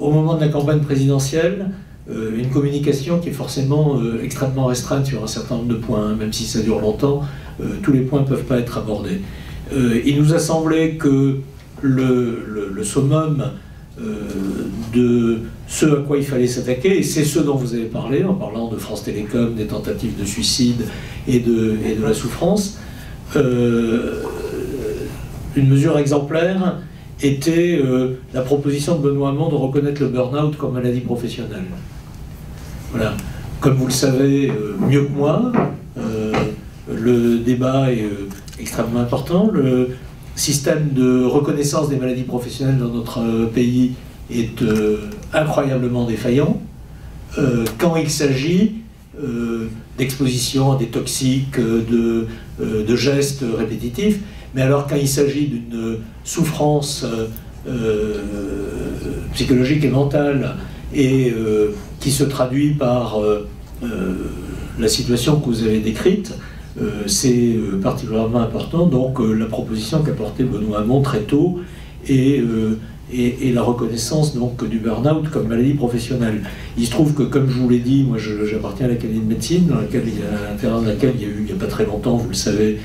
au moment de la campagne présidentielle, une communication qui est forcément extrêmement restreinte sur un certain nombre de points, hein, même si ça dure longtemps, tous les points ne peuvent pas être abordés. Il nous a semblé que le summum de ce à quoi il fallait s'attaquer, et c'est ce dont vous avez parlé, en parlant de France Télécom, des tentatives de suicide et de la souffrance, une mesure exemplaire était la proposition de Benoît Hamon de reconnaître le burn-out comme maladie professionnelle. Voilà. Comme vous le savez mieux que moi, le débat est extrêmement important. Le système de reconnaissance des maladies professionnelles dans notre pays est incroyablement défaillant. Quand il s'agit d'exposition à des toxiques, de gestes répétitifs, mais alors quand il s'agit d'une souffrance psychologique et mentale et qui se traduit par la situation que vous avez décrite, c'est particulièrement important. Donc la proposition qu'a portée Benoît Hamon très tôt et la reconnaissance donc du burn-out comme maladie professionnelle. Il se trouve que, comme je vous l'ai dit, moi j'appartiens à l'Académie de médecine, à l'intérieur de laquelle il y a eu, il n'y a pas très longtemps, vous le savez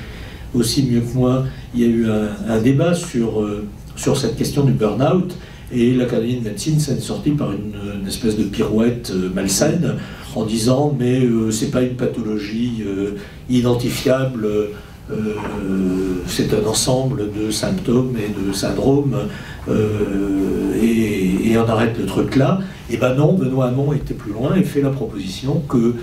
aussi mieux que moi, il y a eu un débat sur cette question du burn-out, et l'Académie de médecine s'est sortie par une espèce de pirouette malsaine en disant mais c'est pas une pathologie identifiable, c'est un ensemble de symptômes et de syndromes, et on arrête le truc là. Et ben non, Benoît Hamon était plus loin et fait la proposition que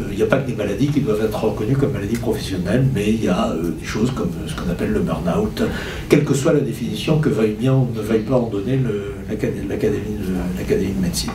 il n'y a pas que des maladies qui doivent être reconnues comme maladies professionnelles, mais il y a des choses comme ce qu'on appelle le burn-out, quelle que soit la définition que veuille bien ou ne veuille pas en donner l'Académie de médecine.